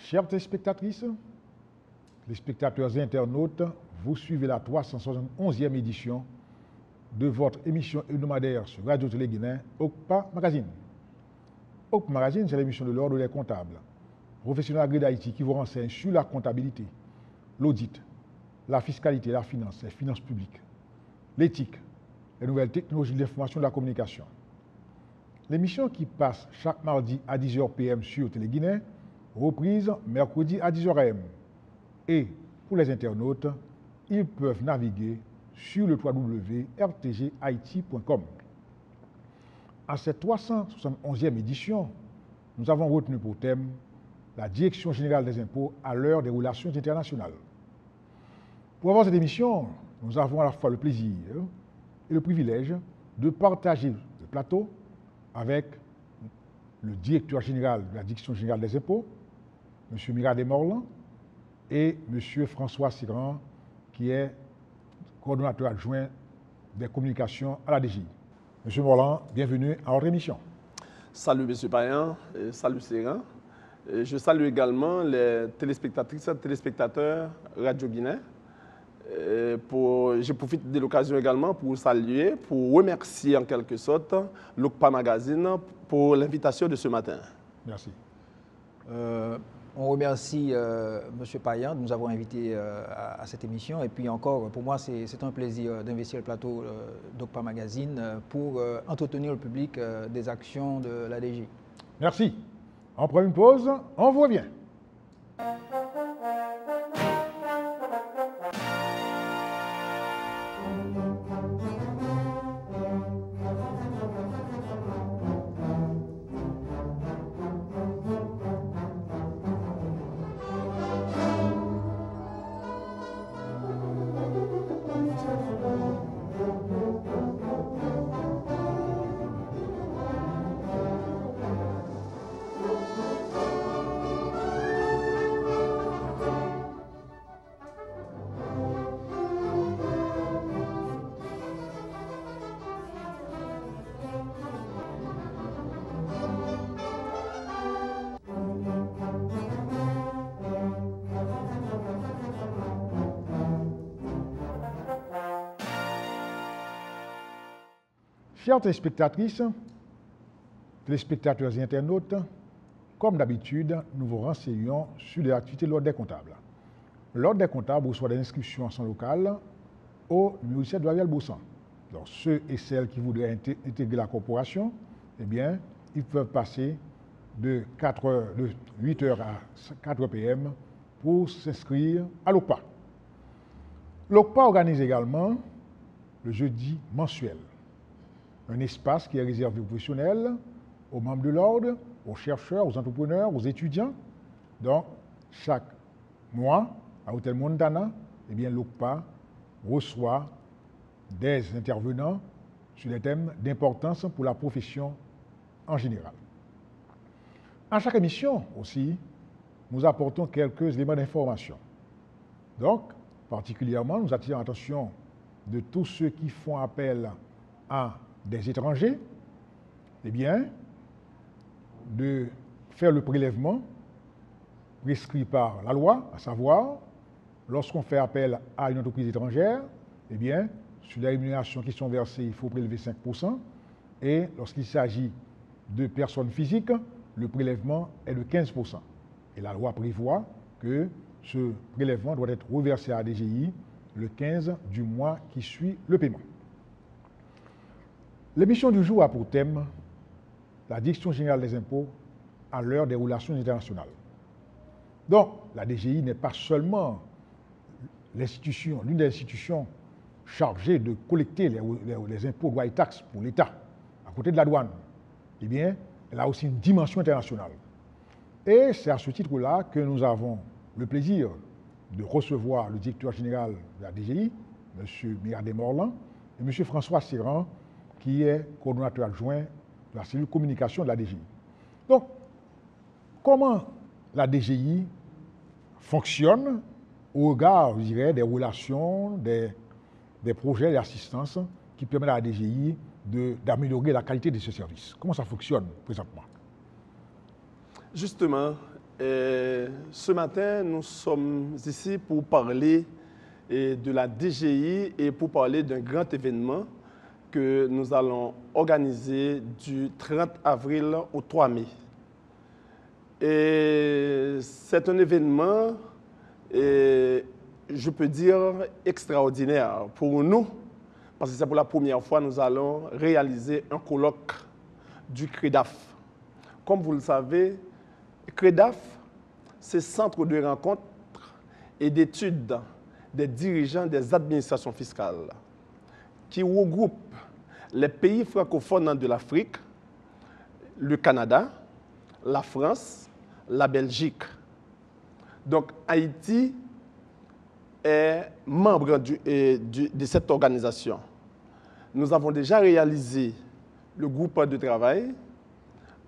Chères téléspectatrices, les spectateurs et internautes, vous suivez la 371e édition de votre émission hebdomadaire sur Radio Télé Guinée, OCPA Magazine. OCPA Magazine, c'est l'émission de l'ordre des comptables, professionnels agréés d'Haïti qui vous renseigne sur la comptabilité, l'audit, la fiscalité, la finance, les finances publiques, l'éthique, les nouvelles technologies de l'information et de la communication. L'émission qui passe chaque mardi à 10h PM sur Télé Guinée, reprise mercredi à 10h AM. Et pour les internautes, ils peuvent naviguer sur le www.rtghaiti.com. À cette 371e édition, nous avons retenu pour thème la Direction générale des impôts à l'heure des relations internationales. Pour avoir cette émission, nous avons à la fois le plaisir et le privilège de partager le plateau avec le directeur général de la Direction générale des impôts, M. Mirade Morlan, et M. François Siran, qui est coordonnateur adjoint des communications à la DGI. M. Morlan, bienvenue à notre émission. Salut M. Payan, salut Siran. Je salue également les téléspectatrices et téléspectateurs Radio Guinée. Je profite de l'occasion également pour saluer, pour remercier en quelque sorte l'OCPA Magazine pour l'invitation de ce matin. Merci. On remercie M. Payan de nous avoir invités à cette émission. Et puis encore, pour moi, c'est un plaisir d'investir le plateau d'OCPA Magazine pour entretenir le public des actions de la DGI. Merci. On prend une pause, on vous revient. Chères téléspectatrices, téléspectateurs et internautes, comme d'habitude, nous vous renseignons sur les activités de l'ordre des comptables. L'ordre des comptables reçoit des inscriptions en son local au ministère de Ariel Boussan. Donc, ceux et celles qui voudraient intégrer la corporation, eh bien, ils peuvent passer de 8h à 4h PM pour s'inscrire à l'OCPA. L'OCPA organise également le jeudi mensuel, un espace qui est réservé aux professionnels, aux membres de l'ordre, aux chercheurs, aux entrepreneurs, aux étudiants. Donc, chaque mois, à Hôtel Montana, eh bien, l'OCPA reçoit des intervenants sur des thèmes d'importance pour la profession en général. À chaque émission aussi, nous apportons quelques éléments d'information. Donc, particulièrement, nous attirons l'attention de tous ceux qui font appel à des étrangers, eh bien, de faire le prélèvement prescrit par la loi, à savoir, lorsqu'on fait appel à une entreprise étrangère, eh bien, sur les rémunérations qui sont versées, il faut prélever 5%, et lorsqu'il s'agit de personnes physiques, le prélèvement est de 15%. Et la loi prévoit que ce prélèvement doit être reversé à la DGI le 15 du mois qui suit le paiement. L'émission du jour a pour thème la Direction générale des impôts à l'heure des relations internationales. Donc, la DGI n'est pas seulement l'institution, l'une des institutions chargées de collecter les impôts, droits et taxes pour l'État, à côté de la douane. Eh bien, elle a aussi une dimension internationale. Et c'est à ce titre-là que nous avons le plaisir de recevoir le directeur général de la DGI, M. Mirade Morlan, et M. François Siran, qui est coordonnateur adjoint de la cellule communication de la DGI. Donc, comment la DGI fonctionne au regard, je dirais, des relations, des projets d'assistance qui permettent à la DGI d'améliorer la qualité de ce service? Comment ça fonctionne présentement? Justement, Ce matin, nous sommes ici pour parler de la DGI et pour parler d'un grand événement que nous allons organiser du 30 avril au 3 mai. Et c'est un événement, je peux dire, extraordinaire pour nous, parce que c'est pour la première fois que nous allons réaliser un colloque du CREDAF. Comme vous le savez, CREDAF, c'est Centre de rencontre et d'études des dirigeants des administrations fiscales qui regroupe les pays francophones de l'Afrique, le Canada, la France, la Belgique. Donc Haïti est membre de cette organisation. Nous avons déjà réalisé le groupe de travail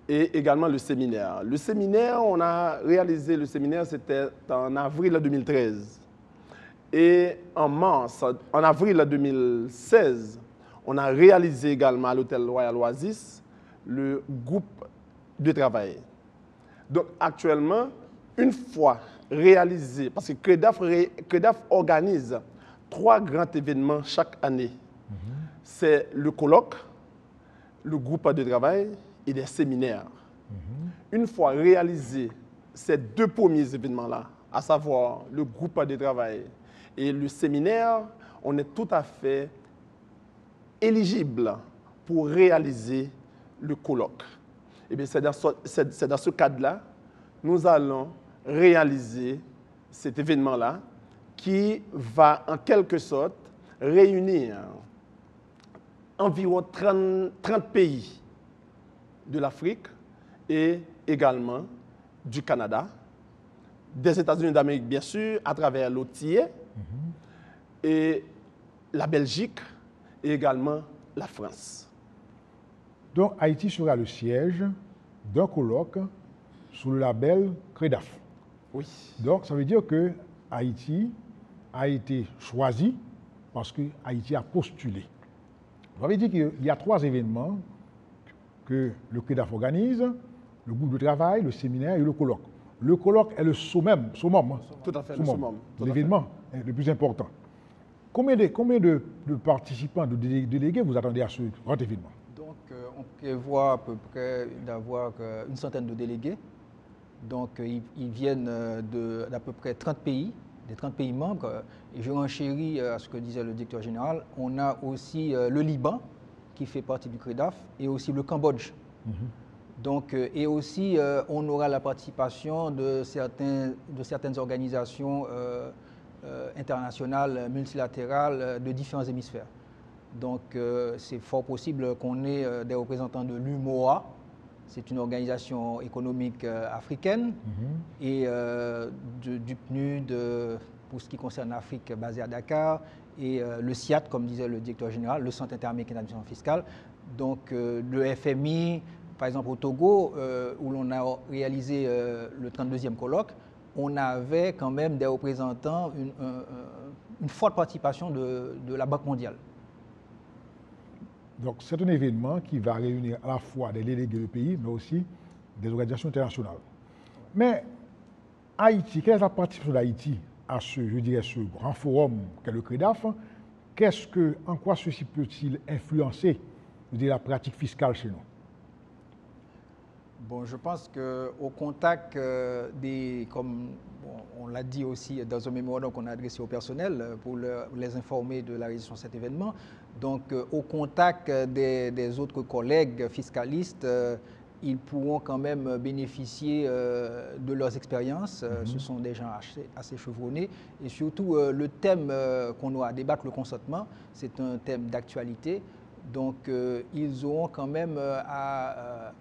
et également le séminaire. Le séminaire, on a réalisé le séminaire, c'était en avril 2013. Et en avril 2016, on a réalisé également à l'Hôtel Royal Oasis le groupe de travail. Donc actuellement, une fois réalisé, parce que CREDAF organise 3 grands événements chaque année. C'est le colloque, le groupe de travail et des séminaires. Une fois réalisé ces 2 premiers événements-là, à savoir le groupe de travail et le séminaire, on est tout à fait éligible pour réaliser le colloque. Et bien, c'est dans ce cadre-là, nous allons réaliser cet événement-là qui va en quelque sorte réunir environ 30 pays de l'Afrique et également du Canada, des États-Unis d'Amérique bien sûr, à travers l'OTIE, et la Belgique et également la France. Donc Haïti sera le siège d'un colloque sous le label CREDAF. Oui. Donc ça veut dire que Haïti a été choisi parce que Haïti a postulé. Ça veut dire qu'il y a 3 événements que le CREDAF organise, le groupe de travail, le séminaire et le colloque. Le colloque est le summum, tout à fait, le summum, l'événement le plus important. Combien de participants, de délégués vous attendez à ce grand événement? Donc, on prévoit à peu près d'avoir une centaine de délégués. Donc, ils viennent d'à peu près 30 pays, des 30 pays membres. Et je renchéris à ce que disait le directeur général. On a aussi le Liban, qui fait partie du CREDAF, et aussi le Cambodge. Donc, et aussi, on aura la participation de certaines organisations internationales, multilatérales, de différents hémisphères. Donc, c'est fort possible qu'on ait des représentants de l'UMOA, c'est une organisation économique africaine, et du PNUD, pour ce qui concerne l'Afrique, basé à Dakar, et le CIAT, comme disait le directeur général, le Centre interaméricain d'administration fiscale. Donc, le FMI, par exemple au Togo, où l'on a réalisé le 32e colloque, on avait quand même des représentants, une forte participation de la Banque mondiale. Donc c'est un événement qui va réunir à la fois des délégués de pays, mais aussi des organisations internationales. Mais Haïti, quelle est la participation d'Haïti à ce grand forum qu'est le CREDAF? En quoi ceci peut-il influencer la pratique fiscale chez nous? Bon, je pense qu'au contact comme on l'a dit aussi dans un mémorandum qu'on a adressé au personnel pour les informer de la réalisation de cet événement, donc au contact des autres collègues fiscalistes, ils pourront quand même bénéficier de leurs expériences. Ce sont des gens assez chevronnés. Et surtout, le thème qu'on aura à débattre, le consentement, c'est un thème d'actualité. Donc, ils auront quand même à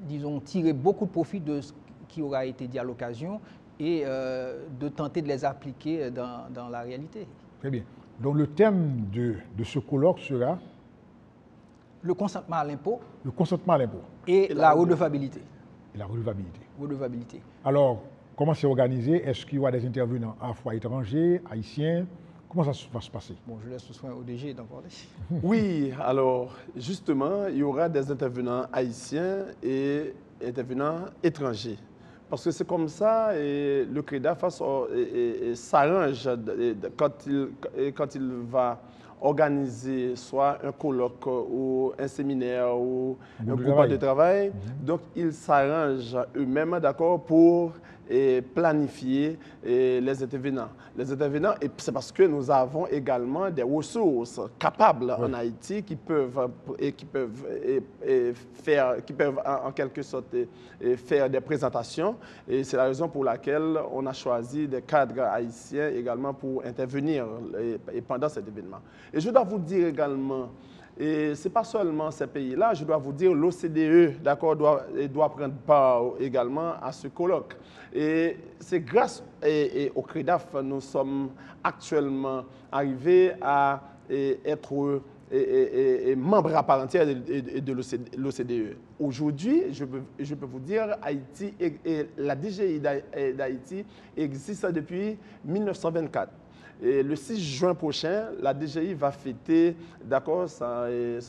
disons, tirer beaucoup de profit de ce qui aura été dit à l'occasion et de tenter de les appliquer dans la réalité. Très bien. Donc le thème de ce colloque sera le consentement à l'impôt. Le consentement à l'impôt. Et la redevabilité. Et la redevabilité. Redevabilité. Alors, comment c'est organisé? Est-ce qu'il y aura des intervenants à la fois étrangers, haïtiens? Comment ça va se passer? Bon, je laisse le soin au DG d'en parler. Oui, alors justement, il y aura des intervenants haïtiens et intervenants étrangers. Parce que c'est comme ça, et le CREDAF s'arrange quand il va organiser soit un colloque ou un séminaire ou un groupe de travail. Donc, ils s'arrangent eux-mêmes, d'accord, pour planifier les intervenants. Les intervenants, et c'est parce que nous avons également des ressources capables en Haïti qui peuvent en quelque sorte faire des présentations. Et c'est la raison pour laquelle on a choisi des cadres haïtiens également pour intervenir pendant cet événement. Et je dois vous dire également, et ce n'est pas seulement ces pays-là, je dois vous dire, l'OCDE, d'accord, doit prendre part également à ce colloque. Et c'est grâce au CREDAF, nous sommes actuellement arrivés à être membres à part entière de l'OCDE. Aujourd'hui, je peux vous dire, Haïti et la DGI d'Haïti existe depuis 1924. Et le 6 juin prochain, la DGI va fêter, d'accord, ses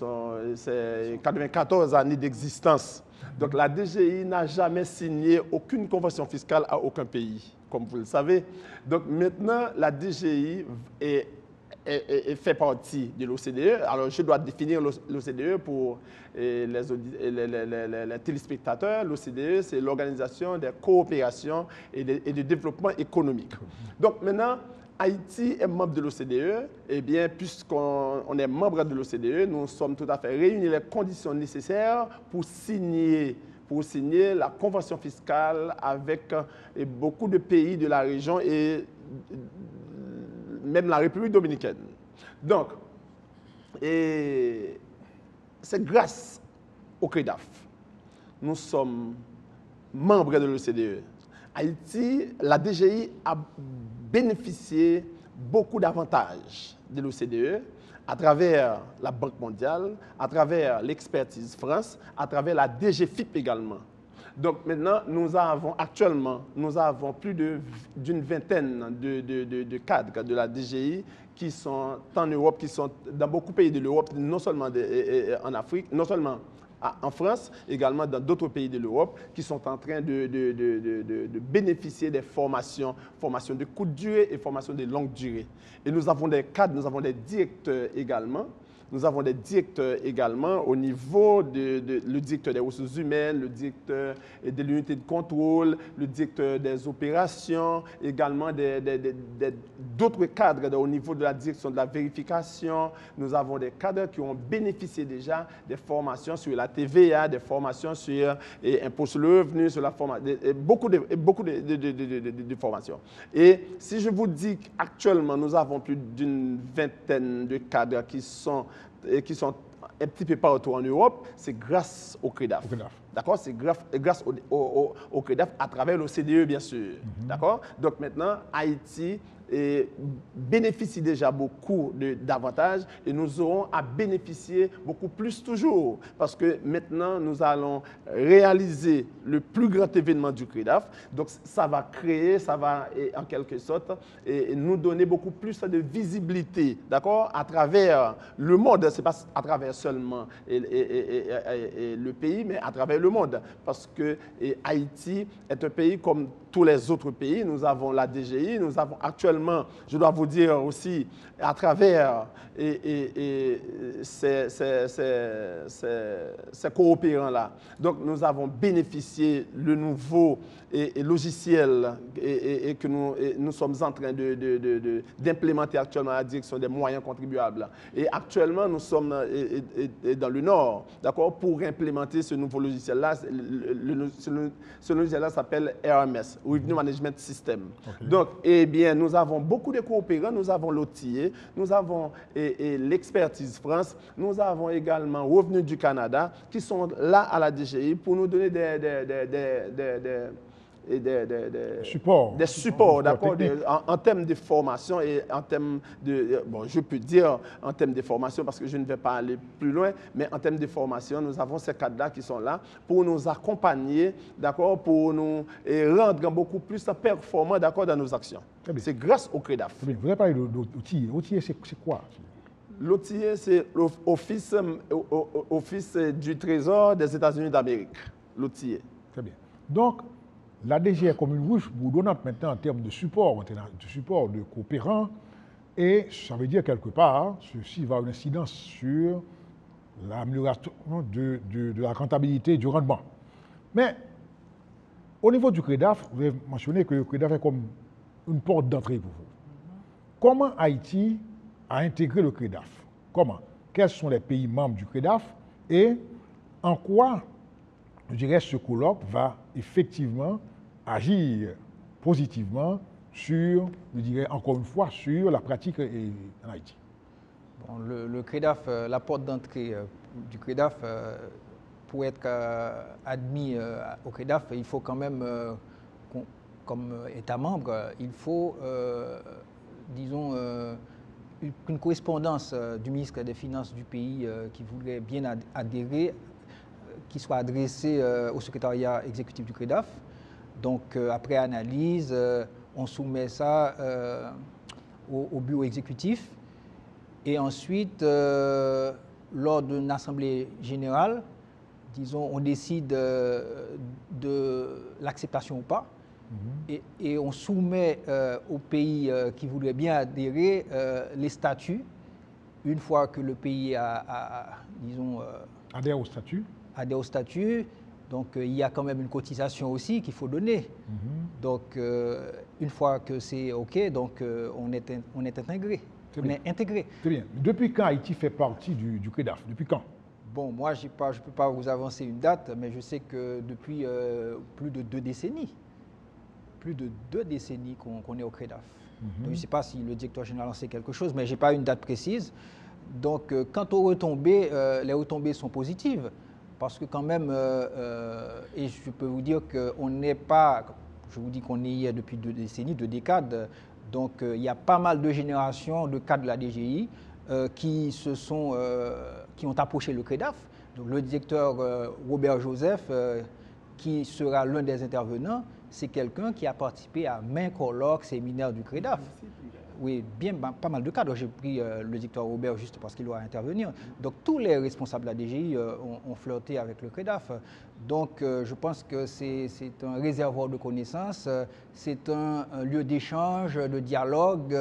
94 années d'existence. Donc la DGI n'a jamais signé aucune convention fiscale à aucun pays, comme vous le savez. Donc maintenant, la DGI fait partie de l'OCDE. Alors je dois définir l'OCDE pour les téléspectateurs. L'OCDE, c'est l'Organisation des coopérations et de développement économique. Donc maintenant, Haïti est membre de l'OCDE, et bien, puisqu'on est membre de l'OCDE, nous sommes tout à fait réunis les conditions nécessaires pour signer la convention fiscale avec beaucoup de pays de la région et même la République dominicaine. Donc, c'est grâce au CREDAF. Nous sommes membres de l'OCDE. Haïti, la DGI a bénéficié beaucoup d'avantages de l'OCDE à travers la Banque mondiale, à travers l'expertise France, à travers la DGFIP également. Donc maintenant, actuellement, nous avons plus d'une vingtaine de cadres de la DGI qui sont en Europe, qui sont dans beaucoup de pays de l'Europe, non seulement en Afrique, non seulement en France, également dans d'autres pays de l'Europe, qui sont en train de bénéficier des formations de courte durée et formations de longue durée. Et nous avons des cadres, nous avons des directeurs également. Nous avons des directeurs également au niveau le directeur des ressources humaines, le directeur de l'unité de contrôle, le directeur des opérations, également d'autres cadres au niveau de la direction de la vérification. Nous avons des cadres qui ont bénéficié déjà des formations sur la TVA, des formations sur l'impôt sur le revenu, sur la formation, beaucoup de formations. Et si je vous dis qu'actuellement, nous avons plus d'une vingtaine de cadres qui sont un petit peu partout en Europe, c'est grâce au CREDAF. D'accord? C'est grâce au CREDAF à travers l'OCDE, bien sûr. D'accord? Donc maintenant, Haïti bénéficie déjà beaucoup d'avantages et nous aurons à bénéficier beaucoup plus toujours parce que maintenant, nous allons réaliser le plus grand événement du CREDAF. Donc, ça va en quelque sorte nous donner beaucoup plus de visibilité, d'accord, à travers le monde. Ce n'est pas à travers seulement le pays, mais à travers le monde. Parce que Haïti est un pays comme tous les autres pays. Nous avons la DGI, nous avons actuellement, je dois vous dire aussi, à travers ces coopérants-là. Donc, nous avons bénéficié le nouveau logiciel que nous sommes en train d'implémenter actuellement à la direction des moyens contribuables. Et actuellement, nous sommes dans le Nord, d'accord, pour implémenter ce nouveau logiciel-là. Ce logiciel-là s'appelle RMS, Revenue Management System. Okay. Donc, eh bien, nous avons beaucoup de coopérants, nous avons l'OTIE, nous avons l'expertise France, nous avons également Revenu du Canada qui sont là à la DGI pour nous donner des supports, d'accord, en termes de formation et en termes je peux dire en termes de formation parce que je ne vais pas aller plus loin, mais en termes de formation, nous avons ces cadres-là qui sont là pour nous accompagner, d'accord, pour nous rendre beaucoup plus performants, d'accord, dans nos actions. C'est grâce au CREDAF. Vous avez parlé d'OTIE. OTIE, c'est quoi? L'OTIE, c'est l'Office du Trésor des États-Unis d'Amérique. L'OTIE. Très bien. Donc, la DG est comme une ruche bourdonnante maintenant en termes de support, de coopérants, et ça veut dire quelque part, ceci va avoir une incidence sur l'amélioration de la rentabilité du rendement. Mais au niveau du CREDAF, vous avez mentionné que le CREDAF est comme une porte d'entrée pour vous. Comment Haïti a intégré le CREDAF? Comment? Quels sont les pays membres du CREDAF et en quoi, je dirais, ce colloque va effectivement agir positivement sur, je dirais encore une fois, sur la pratique en Haïti? Bon, le CREDAF, la porte d'entrée du CREDAF, pour être admis au CREDAF, il faut quand même, comme État membre, il faut, disons, une correspondance du ministre des Finances du pays qui voudrait bien adhérer, qui soit adressée au secrétariat exécutif du CREDAF. Donc, après analyse, on soumet ça au bureau exécutif. Et ensuite, lors d'une assemblée générale, disons, on décide de l'acceptation ou pas. Et on soumet aux pays qui voudraient bien adhérer les statuts. Une fois que le pays disons, adhère au statut. Adhère au statut, donc il y a quand même une cotisation aussi qu'il faut donner. Donc, une fois que c'est OK, donc on est intégré. On est intégré. Très bien. Depuis quand Haïti fait partie du CREDAF? Depuis quand? Bon, moi, je ne peux pas vous avancer une date, mais je sais que depuis plus de 2 décennies, qu'on est au CREDAF. Donc, je ne sais pas si le directeur général en sait quelque chose, mais je n'ai pas une date précise. Donc, quant aux retombées, les retombées sont positives, parce que quand même, et je peux vous dire qu'on n'est pas, je vous dis qu'on est hier depuis 2 décennies, 2 décades, donc il y a pas mal de générations de cadres de la DGI qui ont approché le CREDAF. Donc, le directeur Robert Joseph, qui sera l'un des intervenants, c'est quelqu'un qui a participé à maints colloques, séminaires du CREDAF. Oui, pas mal de cadres. J'ai pris le directeur Robert juste parce qu'il doit intervenir. Donc, tous les responsables de la DGI ont flirté avec le CREDAF. Donc, je pense que c'est un réservoir de connaissances, c'est un lieu d'échange, de dialogue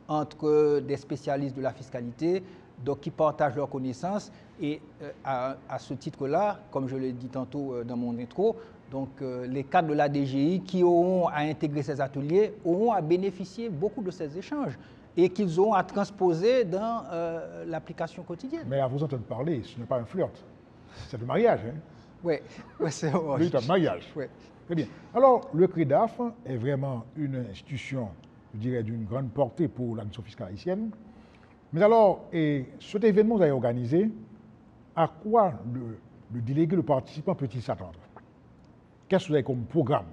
entre des spécialistes de la fiscalité, donc qui partagent leurs connaissances. Et à ce titre-là, comme je l'ai dit tantôt dans mon intro, donc les cadres de la DGI qui auront à intégrer ces ateliers auront à bénéficier beaucoup de ces échanges et qu'ils auront à transposer dans l'application quotidienne. Mais à vous entendre parler, ce n'est pas un flirt, c'est le mariage. Hein? Oui, c'est vrai. C'est un mariage. Ouais. Très bien. Alors, le CREDAF est vraiment une institution, je dirais, d'une grande portée pour l'administration fiscale haïtienne. Mais alors, cet événement que vous avez organisé, à quoi le délégué, le participant peut-il s'attendre? Qu'est-ce que vous avez comme programme,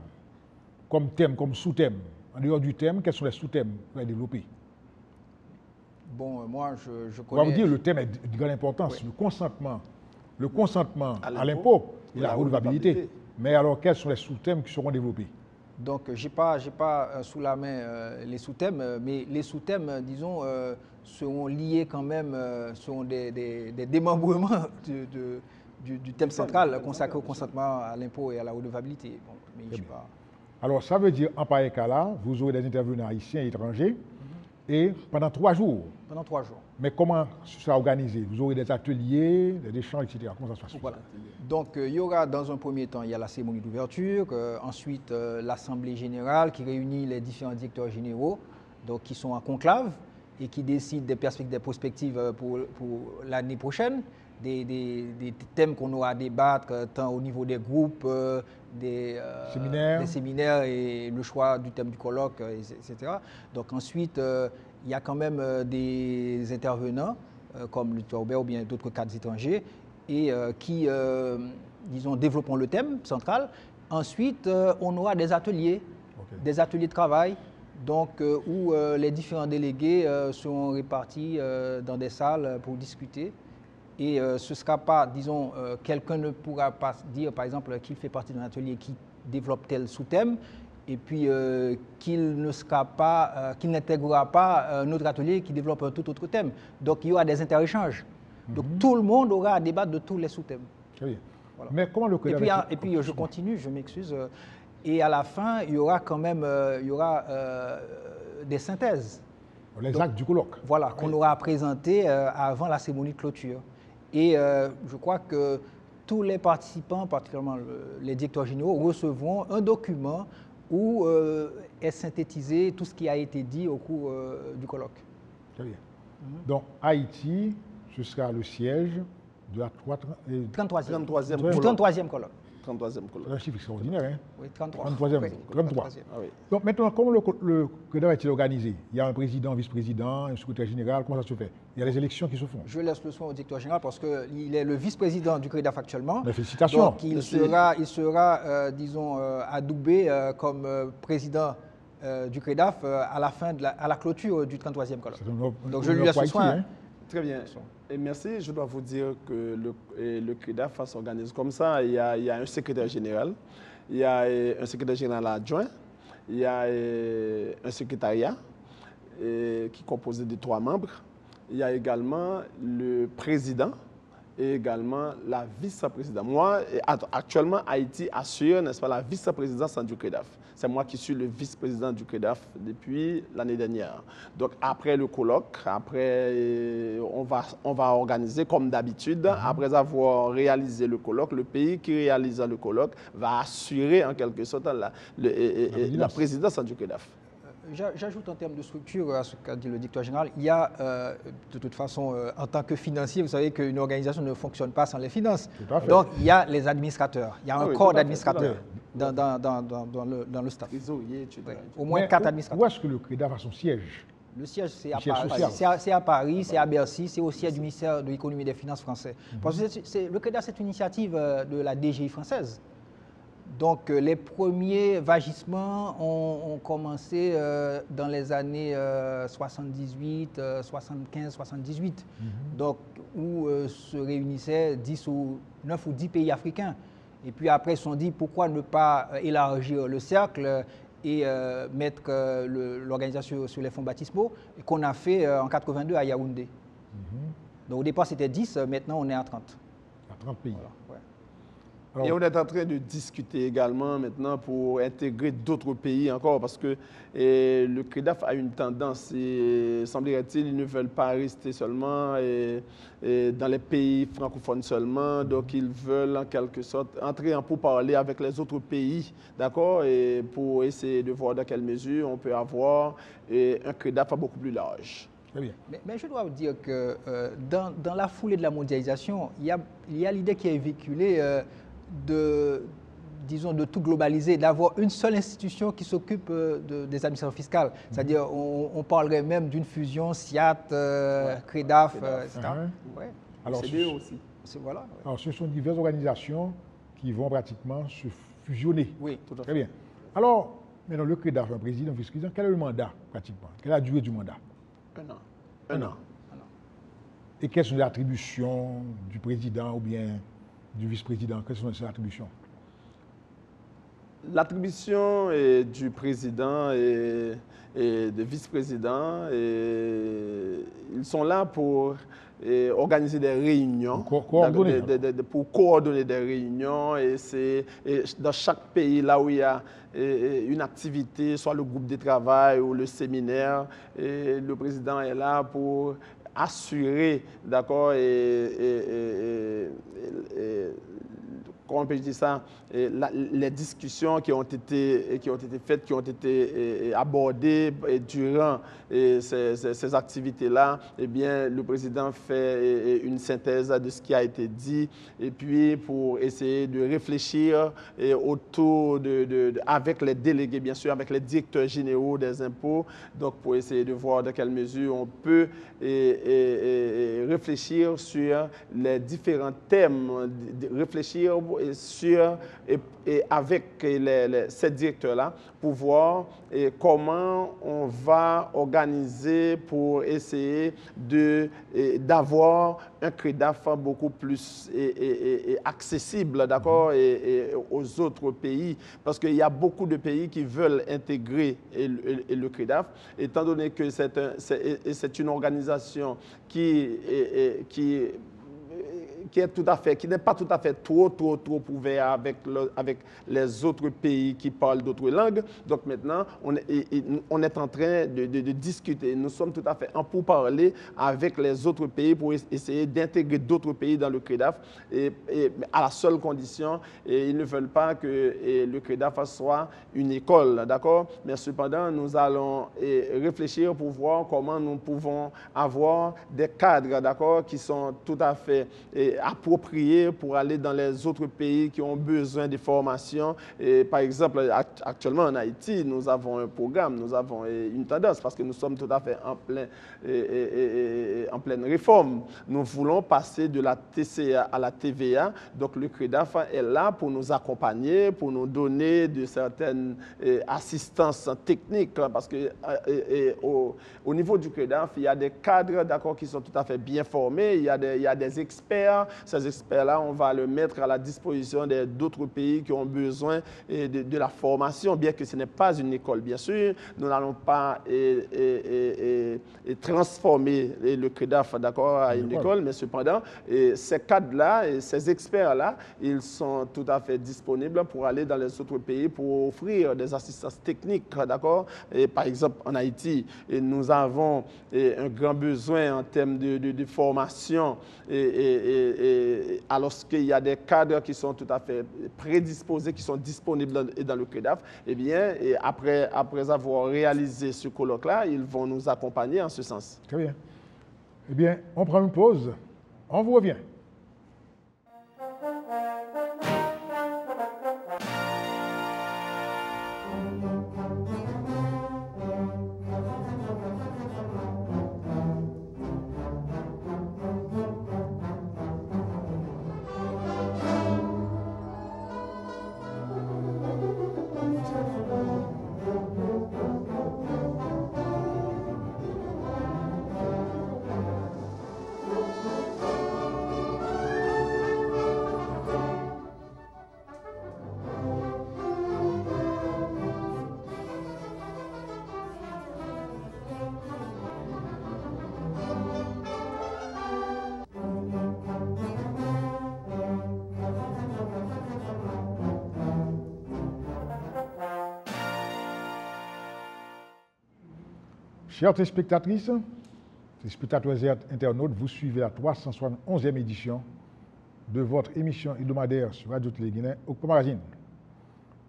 comme thème, comme sous-thème? En dehors du thème, quels sont les sous-thèmes que vous avez développés? Bon, moi, je connais... On va vous dire, le thème est de grande importance, oui. Le consentement à l'impôt et la redevabilité. Mais alors, quels sont les sous-thèmes qui seront développés? Donc, je n'ai pas sous la main les sous-thèmes, mais les sous-thèmes, disons, seront liés quand même, seront des démembrements du thème central consacré au consentement à l'impôt et à la redevabilité. Bon, mais alors, ça veut dire, en pareil cas-là, vous aurez des intervenants haïtiens et étrangers, et pendant 3 jours. Pendant 3 jours. Mais comment ça sera organisé? Vous aurez des ateliers, des échanges, etc. Comment ça se passe? Voilà. Donc, il y aura dans un premier temps, il y a la cérémonie d'ouverture, ensuite l'Assemblée générale qui réunit les différents directeurs généraux, donc qui sont en conclave et qui décident des perspectives pour l'année prochaine, des thèmes qu'on aura à débattre, tant au niveau des groupes, des séminaires et le choix du thème du colloque, etc. Donc ensuite, il y a quand même des intervenants, comme le Robert ou bien d'autres cadres étrangers, et qui, disons, développeront le thème central. Ensuite, on aura des ateliers, des ateliers de travail, donc, où les différents délégués seront répartis dans des salles pour discuter. Et ce ne sera pas, disons, quelqu'un ne pourra pas dire, par exemple, qu'il fait partie d'un atelier qui développe tel sous-thème, et puis qu'il n'intégrera pas un autre atelier qui développe un tout autre thème. Donc, il y aura des interéchanges. Donc, tout le monde aura à débattre de tous les sous-thèmes. Très bien. Voilà. Mais comment le CREDAF... Et puis, je continue, je m'excuse. Et à la fin, il y aura quand même des synthèses. Les actes du colloque. Voilà, qu'on aura à présenter avant la cérémonie de clôture. Et je crois que tous les participants, particulièrement les directeurs généraux, recevront un document où est synthétisé tout ce qui a été dit au cours du colloque. Très bien. Donc, Haïti, ce sera le siège de la 33e colloque. 33e colloque. C'est un chiffre extraordinaire, hein? Oui, 33. 33e. Oui, 33. Ah oui. Donc, maintenant, comment le CREDAF est-il organisé? Il y a un président, un vice-président, un secrétaire général, comment ça se fait? Il y a les élections qui se font. Je laisse le soin au directeur général parce qu'il est le vice-président du CREDAF actuellement. Mais félicitations. Donc, il sera disons, adoubé comme président du CREDAF à la clôture du 33e colloque. Donc, je lui laisse le soin. Hein? Très bien. Et merci. Je dois vous dire que le CREDAF s'organise comme ça. Il y a un secrétaire général, il y a un secrétaire général adjoint, il y a un secrétariat qui est composé de 3 membres. Il y a également le président et également la vice-présidente. Moi, actuellement, Haïti assure, n'est-ce pas, la vice-présidence du CREDAF. C'est moi qui suis le vice-président du CREDAF depuis l'année dernière. Donc, après le colloque, on va organiser comme d'habitude. Après avoir réalisé le colloque, le pays qui réalise le colloque va assurer en quelque sorte la présidence du CREDAF. J'ajoute en termes de structure à ce qu'a dit le directeur général, il y a de toute façon, en tant que financier, vous savez qu'une organisation ne fonctionne pas sans les finances. Donc il y a les administrateurs, il y a un corps d'administrateurs dans le staff. Au moins 4 administrateurs. Où est-ce que le CREDAF a son siège? Le siège, c'est à Paris, c'est à Bercy, c'est au siège du ministère de l'économie et des finances français. Parce que le CREDAF, c'est une initiative de la DGI française. Donc, les premiers vagissements ont commencé dans les années 78, 75, 78, donc, où se réunissaient 9 ou 10 pays africains. Et puis après, ils se sont dit pourquoi ne pas élargir le cercle et mettre l'organisation sur les fonds baptismaux, qu'on a fait en 82 à Yaoundé. Donc, au départ, c'était 10, maintenant, on est à 30. À 30 pays. Voilà, ouais. Et on est en train de discuter également maintenant pour intégrer d'autres pays encore parce que le CREDAF a une tendance, semblerait-il, ils ne veulent pas rester seulement dans les pays francophones seulement, donc ils veulent en quelque sorte entrer en pourparlers avec les autres pays, d'accord, et pour essayer de voir dans quelle mesure on peut avoir un CREDAF beaucoup plus large. Très bien. Mais je dois vous dire que dans la foulée de la mondialisation, il y a l'idée qui est véhiculée de tout globaliser, d'avoir une seule institution qui s'occupe des administrations fiscales. C'est-à-dire, on parlerait même d'une fusion SIAT, CREDAF, etc. Ouais. Alors, aussi. Voilà, ouais. Alors, ce sont diverses organisations qui vont pratiquement se fusionner. Oui, tout à fait. Très bien. Alors, maintenant, le CREDAF, un président, un vice-président, quel est le mandat pratiquement? Quelle est la durée du mandat? Un an. Et quelles sont les attributions du président ou bien du vice-président? Quelles sont ces attributions? L'attribution du président et des vice-présidents, ils sont là pour organiser des réunions, pour coordonner des réunions. Et c'est dans chaque pays, là où il y a une activité, soit le groupe de travail ou le séminaire, et le président est là pour assurer, d'accord, comment peut-je dire ça, les discussions qui ont été faites, qui ont été abordées durant ces activités-là. Eh bien, le président fait une synthèse de ce qui a été dit, et puis pour essayer de réfléchir autour avec les délégués, bien sûr, avec les directeurs généraux des impôts, donc pour essayer de voir dans quelle mesure on peut réfléchir sur les différents thèmes, réfléchir sur et avec ces directeurs-là pour voir comment on va organiser pour essayer d'avoir un CREDAF beaucoup plus accessible, d'accord, aux autres pays, parce qu'il y a beaucoup de pays qui veulent intégrer le CREDAF, étant donné que c'est une organisation qui qui n'est pas tout à fait trop ouvert avec les autres pays qui parlent d'autres langues. Donc maintenant, on est en train de discuter. Nous sommes tout à fait en pourparlers avec les autres pays pour essayer d'intégrer d'autres pays dans le CREDAF, et à la seule condition, ils ne veulent pas que le CREDAF soit une école, d'accord? Mais cependant, nous allons réfléchir pour voir comment nous pouvons avoir des cadres, d'accord, qui sont tout à fait appropriés pour aller dans les autres pays qui ont besoin de formation. Et par exemple, actuellement en Haïti, nous avons un programme, nous avons une tendance parce que nous sommes tout à fait en pleine réforme. Nous voulons passer de la TCA à la TVA. Donc le CREDAF est là pour nous accompagner, pour nous donner de certaines assistances techniques, parce que au niveau du CREDAF, il y a des cadres, d'accord, qui sont tout à fait bien formés, il y a des experts. Ces experts-là, on va le mettre à la disposition d'autres pays qui ont besoin de la formation, bien que ce n'est pas une école, bien sûr. Nous n'allons pas transformer le CREDAF, d'accord, à une école, mais cependant, ces cadres-là et ces experts-là, ils sont tout à fait disponibles pour aller dans les autres pays pour offrir des assistances techniques, d'accord. Et par exemple, en Haïti, nous avons un grand besoin en termes de formation, alors qu'il y a des cadres qui sont tout à fait prédisposés, qui sont disponibles dans le CREDAF. Eh bien, après avoir réalisé ce colloque-là, ils vont nous accompagner en ce sens. Très bien. Eh bien, on prend une pause. On vous revient. Chers téléspectatrices, téléspectateurs et internautes, vous suivez la 371e édition de votre émission hebdomadaire sur Radio Télé-Guinée, Okpa Magazine.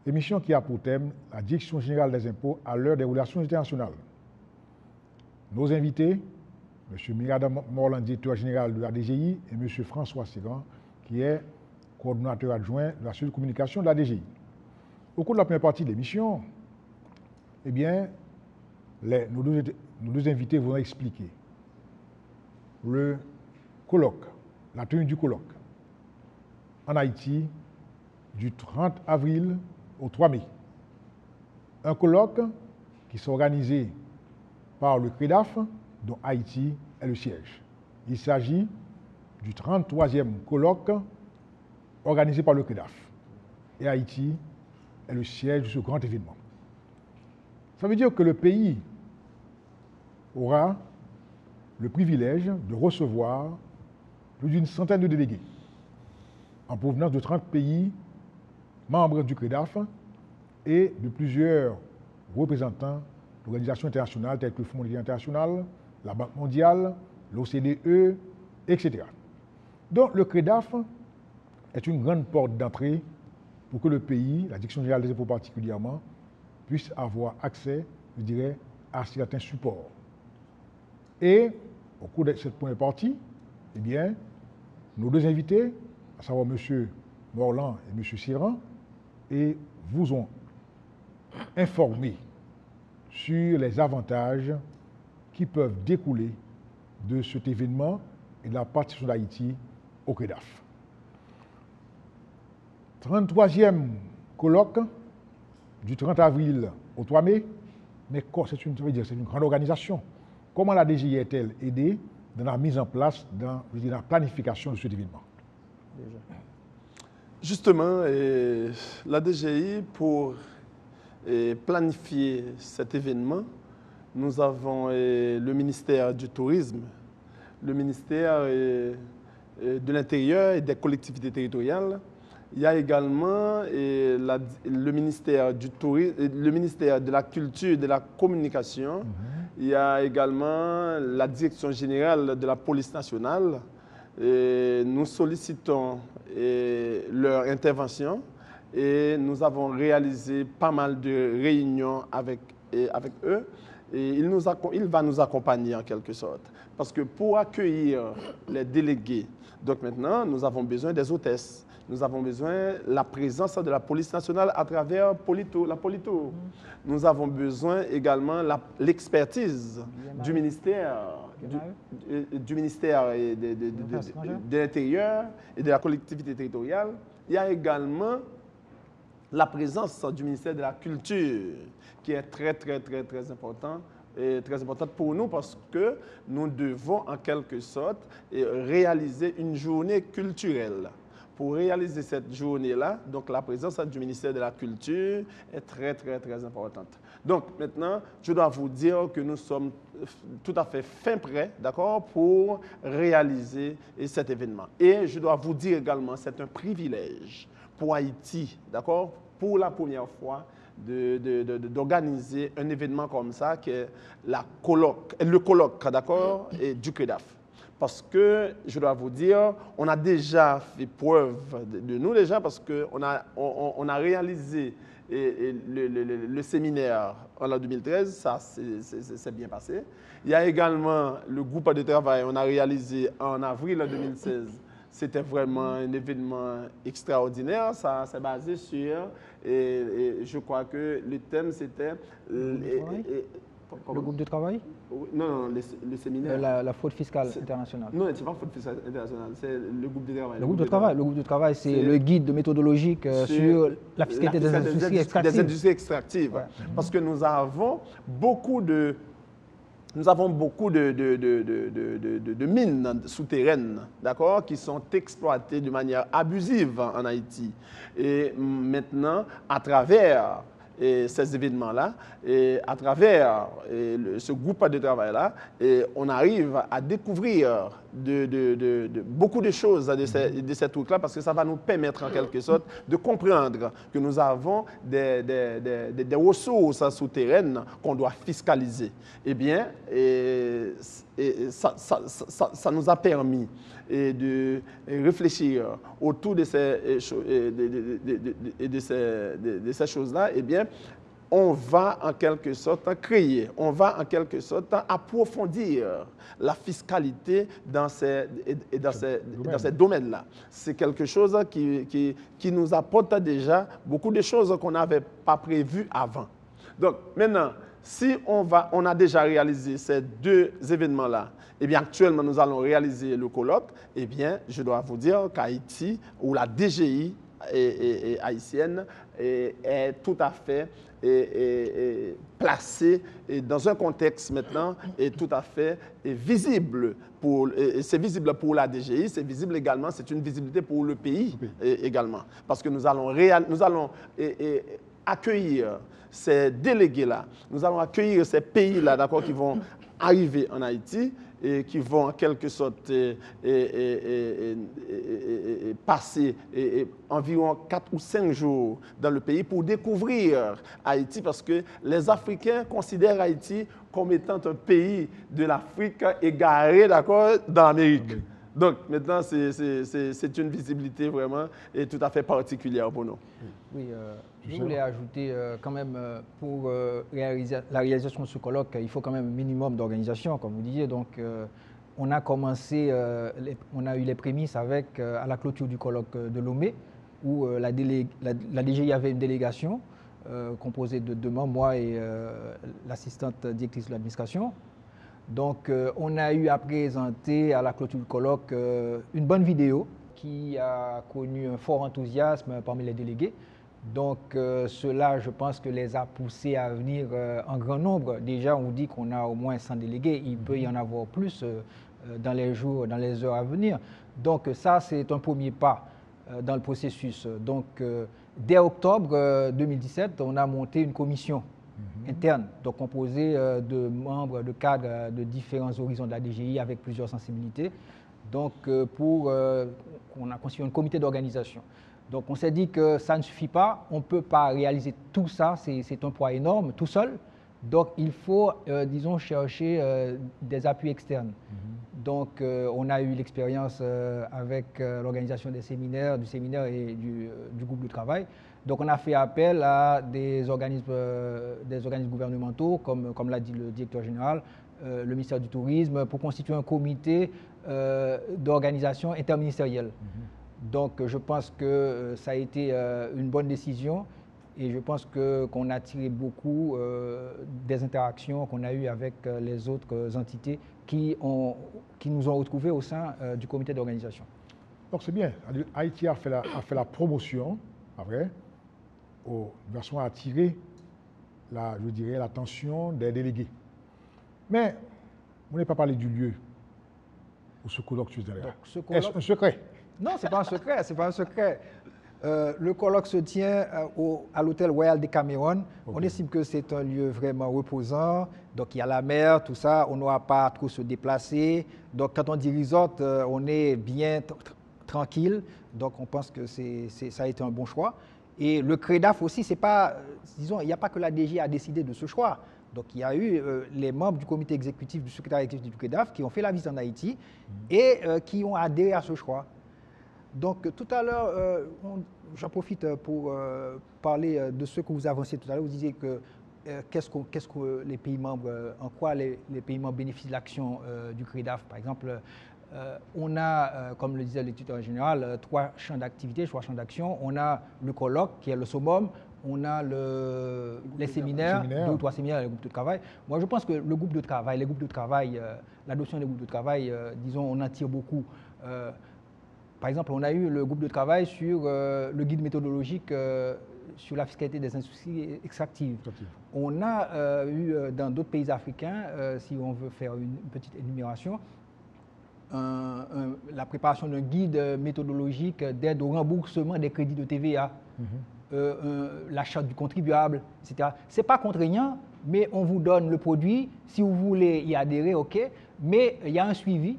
Émission qui a pour thème la Direction générale des impôts à l'heure des relations internationales. Nos invités, M. Mirada Morland, directeur général de la DGI, et M. François Séran, qui est coordonnateur adjoint de la cellule de communication de la DGI. Au cours de la première partie de l'émission, eh bien, nos deux invités vont expliquer le colloque, la tenue du colloque en Haïti du 30 avril au 3 mai. Un colloque qui s'est organisé par le CREDAF, dont Haïti est le siège. Il s'agit du 33e colloque organisé par le CREDAF. Et Haïti est le siège de ce grand événement. Ça veut dire que le pays aura le privilège de recevoir plus d'une centaine de délégués en provenance de 30 pays membres du CREDAF et de plusieurs représentants d'organisations internationales telles que le Fonds monétaire international, la Banque mondiale, l'OCDE, etc. Donc le CREDAF est une grande porte d'entrée pour que le pays, la Direction générale des impôts particulièrement, puisse avoir accès, je dirais, à certains supports. Et au cours de cette première partie, eh bien, nos deux invités, à savoir M. Morland et M. Séran, vous ont informé sur les avantages qui peuvent découler de cet événement et de la participation d'Haïti au CREDAF. 33e colloque du 30 avril au 3 mai, mais c'est une grande organisation. Comment la DGI est-elle aidée dans la mise en place, dans la planification de cet événement? Justement, la DGI, pour planifier cet événement, nous avons le ministère du Tourisme, le ministère de l'Intérieur et des collectivités territoriales. Il y a également le ministère du Tourisme, le ministère de la Culture et de la Communication. Il y a également la Direction générale de la Police nationale. Et nous sollicitons leur intervention et nous avons réalisé pas mal de réunions avec eux. Et il va nous accompagner en quelque sorte. Parce que pour accueillir les délégués, donc maintenant, nous avons besoin des hôtesses. Nous avons besoin de la présence de la police nationale à travers la Polito. Nous avons besoin également l'expertise du ministère de l'Intérieur et de la collectivité territoriale. Il y a également la présence du ministère de la Culture qui est très importante pour nous parce que nous devons en quelque sorte réaliser une journée culturelle. Pour réaliser cette journée-là, donc la présence du ministère de la Culture est très importante. Donc maintenant, je dois vous dire que nous sommes tout à fait fin prêts, d'accord, pour réaliser cet événement. Et je dois vous dire également, c'est un privilège pour Haïti, d'accord, pour la première fois, d'organiser un événement comme ça, qui est le colloque, d'accord, du CREDAF. Parce que, je dois vous dire, on a déjà fait preuve de nous déjà, parce qu'on a réalisé le séminaire en l'an 2013, ça c'est bien passé. Il y a également le groupe de travail, on a réalisé en avril 2016. C'était vraiment un événement extraordinaire, ça s'est basé sur, et je crois que le thème c'était... Le groupe de travail? Non, le séminaire. La fraude fiscale internationale. Non, ce n'est pas fraude fiscale internationale, c'est le groupe de travail. Le groupe de travail, c'est le guide méthodologique sur la fiscalité des industries extractives. Des industries extractives. Ouais. Parce que nous avons beaucoup de mines souterraines, d'accord, qui sont exploitées de manière abusive en Haïti. Et maintenant, à travers ces événements-là, et à travers ce groupe de travail-là, on arrive à découvrir beaucoup de choses de ces trucs-là, parce que ça va nous permettre en quelque sorte de comprendre que nous avons des ressources souterraines qu'on doit fiscaliser. Eh bien, ça nous a permis de réfléchir autour de ces choses-là. Eh bien, on va en quelque sorte créer, on va en quelque sorte approfondir la fiscalité dans ces domaines-là. C'est quelque chose qui nous apporte déjà beaucoup de choses qu'on n'avait pas prévues avant. Donc maintenant, si on a déjà réalisé ces deux événements-là, eh bien actuellement nous allons réaliser le colloque, eh bien je dois vous dire qu'Haïti, ou la DGI haïtienne, est tout à fait placée dans un contexte maintenant tout à fait visible. C'est visible pour la DGI, c'est visible également, c'est une visibilité pour le pays également. Parce que nous allons accueillir ces délégués-là, nous allons accueillir ces pays-là, d'accord, qui vont arriver en Haïti et qui vont en quelque sorte passer environ 4 ou 5 jours dans le pays pour découvrir Haïti, parce que les Africains considèrent Haïti comme étant un pays de l'Afrique égaré, d'accord, dans l'Amérique. Donc maintenant, c'est une visibilité vraiment tout à fait particulière pour nous. Oui, je voulais ajouter quand même, pour la réalisation de ce colloque, il faut quand même un minimum d'organisation, comme vous disiez. Donc, on a commencé, on a eu les prémices avec, à la clôture du colloque de Lomé, où la DGI avait une délégation composée de 2 membres, moi et l'assistante directrice de l'administration. Donc, on a eu à présenter à la clôture du colloque une bonne vidéo qui a connu un fort enthousiasme parmi les délégués. Donc, cela, je pense que les a poussés à venir en grand nombre. Déjà, on dit qu'on a au moins 100 délégués. Il peut y en avoir plus dans les jours, dans les heures à venir. Donc, ça, c'est un premier pas dans le processus. Donc, dès octobre 2017, on a monté une commission interne, donc composée de membres, de cadres de différents horizons de la DGI avec plusieurs sensibilités. Donc, on a constitué un comité d'organisation. Donc, on s'est dit que ça ne suffit pas, on ne peut pas réaliser tout ça, c'est un poids énorme tout seul. Donc, il faut, disons, chercher des appuis externes. Donc, on a eu l'expérience avec l'organisation du séminaire et du groupe de travail. Donc, on a fait appel à des organismes gouvernementaux, comme l'a dit le directeur général, le ministère du Tourisme, pour constituer un comité d'organisation interministérielle. Donc, je pense que ça a été une bonne décision et je pense qu'on a tiré beaucoup des interactions qu'on a eues avec les autres entités qui nous ont retrouvés au sein du comité d'organisation. Donc, c'est bien. Haïti a fait la promotion, après, de façon à attirer, je dirais, l'attention des délégués. Mais, on n'est pas parlé du lieu où ce colloque se tient. Est-ce un secret? Non, ce n'est pas un secret, c'est pas un secret. Le colloque se tient à l'hôtel Royal des Cameroun. Okay. On estime que c'est un lieu vraiment reposant. Donc, il y a la mer, tout ça. On n'aura pas trop se déplacer. Donc, quand on dit resort, on est bien tranquille. Donc, on pense que ça a été un bon choix. Et le CREDAF aussi, c'est pas, disons, il n'y a pas que la DG a décidé de ce choix. Donc, il y a eu les membres du comité exécutif, du secrétaire exécutif du CREDAF qui ont fait la visite en Haïti et qui ont adhéré à ce choix. Donc, tout à l'heure, j'en profite pour parler de ce que vous avancez tout à l'heure. Vous disiez que qu'est-ce que les pays membres, en quoi les pays membres bénéficient de l'action du CREDAF. Par exemple, on a, comme le disait le tuteur général, 3 champs d'activité, 3 champs d'action. On a le colloque, qui est le summum. On a les séminaires, 2 ou 3 séminaires et les groupes de travail. Moi, je pense que le groupe de travail, les groupes de travail, l'adoption des groupes de travail, disons, on en tire beaucoup. Par exemple, on a eu le groupe de travail sur le guide méthodologique sur la fiscalité des industries extractives. On a eu dans d'autres pays africains, si on veut faire une petite énumération, la préparation d'un guide méthodologique d'aide au remboursement des crédits de TVA, la charte du contribuable, etc. Ce n'est pas contraignant, mais on vous donne le produit. Si vous voulez y adhérer, OK. Mais il y a un suivi.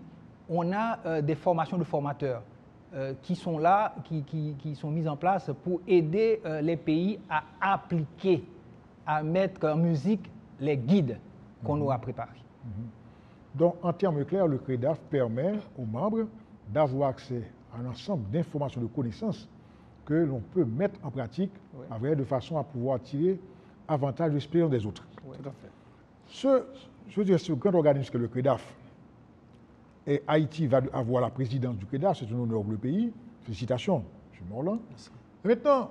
On a des formations de formateurs qui sont là, qui sont mises en place pour aider les pays à appliquer, à mettre en musique les guides qu'on aura préparés. Donc, en termes clairs, le CREDAF permet aux membres d'avoir accès à un ensemble d'informations, de connaissances que l'on peut mettre en pratique de façon à pouvoir tirer avantage de l'expérience des autres. Oui. Tout à fait. Ce grand organisme que le CREDAF, et Haïti va avoir la présidence du CREDAF, c'est un honneur pour le pays. Félicitations, M. Morland. Maintenant,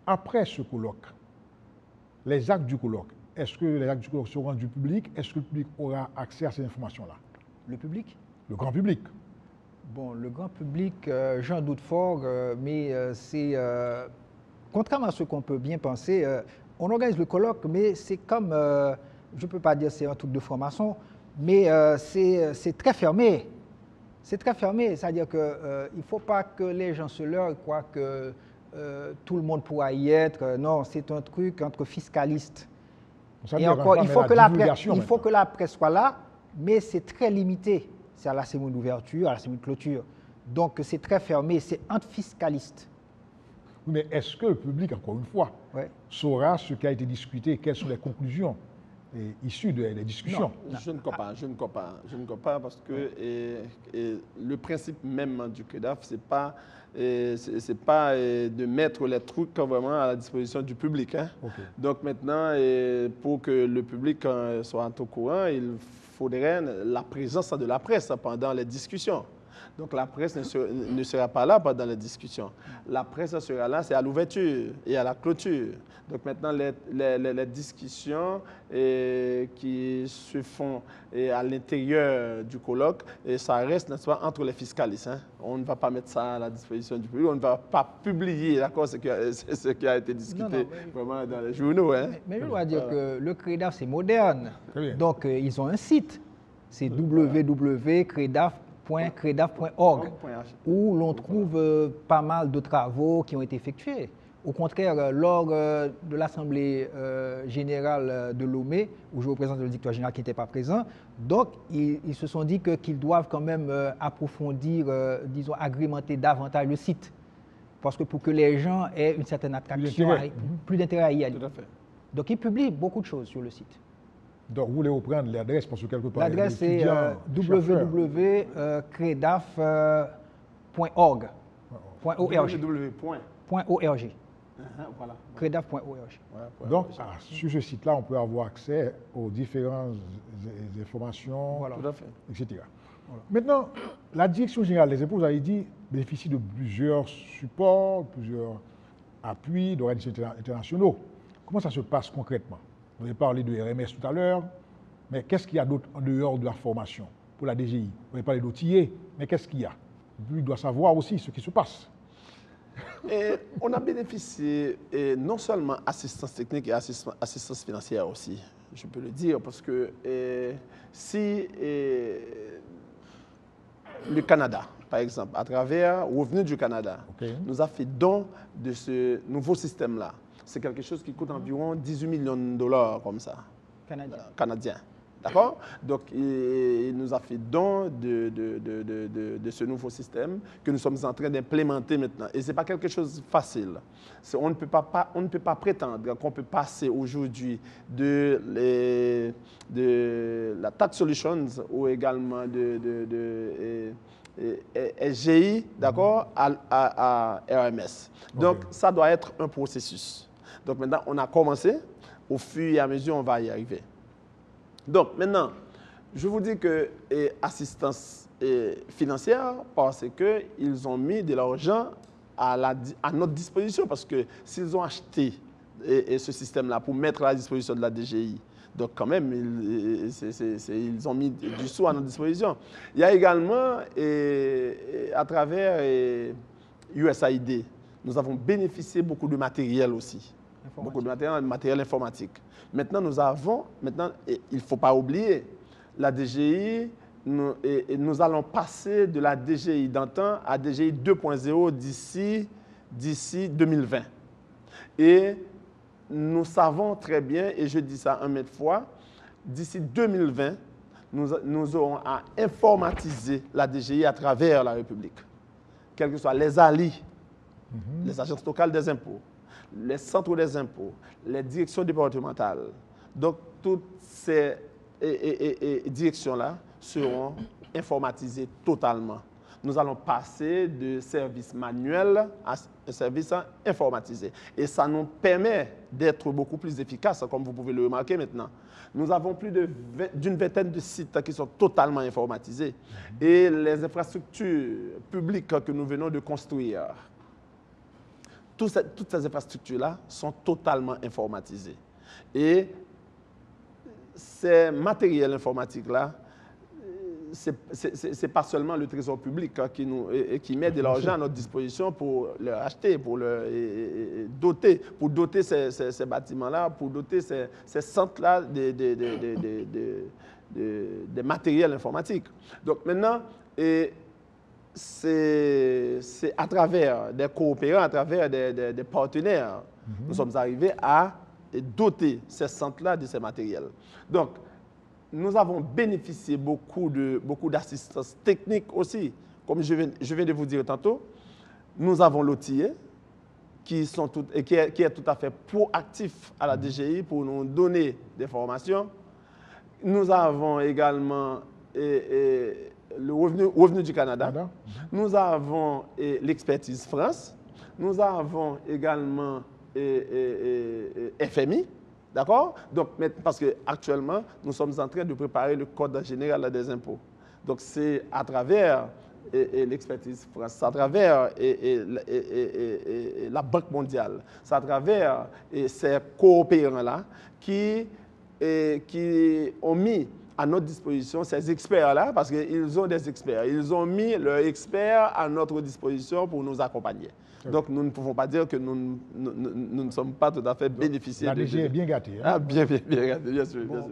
après ce colloque, les actes du colloque, est-ce que les actes du colloque seront rendus publics? Est-ce que le public aura accès à ces informations-là? Le public? Le grand public. Bon, le grand public, j'en doute fort, mais c'est, contrairement à ce qu'on peut bien penser, on organise le colloque, mais c'est comme, je ne peux pas dire c'est un truc de formation, mais c'est très fermé. C'est très fermé, c'est-à-dire qu'il ne faut pas que les gens se leurrent, croient que tout le monde pourra y être. Non, c'est un truc entre fiscalistes. Et encore, il faut que la presse soit là, mais c'est très limité. C'est à la cérémonie d'ouverture, à la cérémonie de clôture. Donc, c'est très fermé, c'est entre fiscalistes. Mais est-ce que le public, encore une fois, saura ce qui a été discuté, quelles sont les conclusions issues des discussions? Non. Je ne crois pas parce que le principe même du CREDAF, c'est pas de mettre les trucs vraiment à la disposition du public. Hein. Okay. Donc maintenant, pour que le public soit au courant, il faudrait la présence de la presse pendant les discussions. Donc la presse ne sera pas là pendant les discussions. La presse sera là, c'est à l'ouverture et à la clôture. Donc maintenant, les discussions qui se font à l'intérieur du colloque, ça reste, n'est-ce pas, entre les fiscalistes. Hein. On ne va pas mettre ça à la disposition du public, on ne va pas publier ce qui a été discuté vraiment dans les journaux. Hein. Mais je dois dire que le CREDAF, c'est moderne. Donc ils ont un site, c'est www.credaf.org, où l'on trouve pas mal de travaux qui ont été effectués. Au contraire, lors de l'Assemblée générale de Lomé, où je représente le directeur général qui n'était pas présent, donc ils se sont dit qu'ils doivent quand même approfondir, disons, agrémenter davantage le site. Parce que pour que les gens aient une certaine attraction, plus d'intérêt à y aller. Tout à fait. Donc ils publient beaucoup de choses sur le site. Donc vous voulez reprendre l'adresse parce que quelque part... L'adresse c'est www.credaf.org. .org. Voilà. Credaf.org. Donc, sur ce site-là, on peut avoir accès aux différentes informations, Voilà. Tout à fait. etc. Voilà. Maintenant, la Direction générale des impôts, vous avez dit, bénéficie de plusieurs supports, plusieurs appuis d'organismes internationaux. Comment ça se passe concrètement? Vous avez parlé de RMS tout à l'heure, mais qu'est-ce qu'il y a d'autre en dehors de la formation pour la DGI? Vous avez parlé d'outillés, mais qu'est-ce qu'il y a? Lui doit savoir aussi ce qui se passe. Et on a bénéficié non seulement assistance technique et assistance financière aussi, je peux le dire, parce que si le Canada, par exemple, à travers Revenu du Canada, nous a fait don de ce nouveau système-là, c'est quelque chose qui coûte environ 18 millions de dollars comme ça, canadiens. D'accord? Donc, il nous a fait don de ce nouveau système que nous sommes en train d'implémenter maintenant. Et ce n'est pas quelque chose de facile. On ne peut pas prétendre qu'on peut passer aujourd'hui de la Tax Solutions ou également de SGI, d'accord, à RMS. Donc, ça doit être un processus. Donc, maintenant, on a commencé. Au fur et à mesure, on va y arriver. Donc, maintenant, je vous dis que assistance financière, parce qu'ils ont mis de l'argent à notre disposition, parce que s'ils ont acheté ce système-là pour mettre à la disposition de la DGI, donc quand même, ils ont mis du sous à notre disposition. Il y a également, à travers USAID, nous avons bénéficié beaucoup de matériel aussi. Beaucoup de matériel informatique. Maintenant, il ne faut pas oublier, la DGI, nous allons passer de la DGI d'antan à DGI 2.0 d'ici 2020. Et nous savons très bien, et je dis ça 1 000 fois, d'ici 2020, nous aurons à informatiser la DGI à travers la République. Quels que soient les ALI, les agences locales des impôts, les centres des impôts, les directions départementales. Donc, toutes ces directions-là seront informatisées totalement. Nous allons passer de services manuels à un service informatisé. Et ça nous permet d'être beaucoup plus efficaces, comme vous pouvez le remarquer maintenant. Nous avons plus d'une vingtaine de sites qui sont totalement informatisés. Et les infrastructures publiques que nous venons de construire, toutes ces infrastructures-là sont totalement informatisées. Et ces matériels informatiques-là, ce n'est pas seulement le Trésor public qui met de l'argent à notre disposition pour le acheter, pour doter ces bâtiments-là, pour doter ces centres-là des matériels informatiques. Donc maintenant, c'est à travers des coopérants, à travers des partenaires, nous sommes arrivés à doter ces centres-là de ces matériels. Donc, nous avons bénéficié beaucoup d'assistance technique aussi. Comme je viens de vous dire tantôt, nous avons l'outillé qui est tout à fait proactif à la DGI pour nous donner des formations. Nous avons également le revenu du Canada. Nous avons l'expertise France. Nous avons également FMI. D'accord? Donc, parce qu'actuellement, nous sommes en train de préparer le Code général des impôts. Donc, c'est à travers l'expertise France, à travers la Banque mondiale, c'est à travers ces coopérants-là qui ont mis à notre disposition ces experts-là, parce qu'ils ont des experts. Ils ont mis leurs experts à notre disposition pour nous accompagner. Donc, nous ne pouvons pas dire que nous ne sommes pas tout à fait bénéficiaires. La DG est bien gâtée. Hein? Ah, bien gâtée, bien sûr. Bon, bien sûr.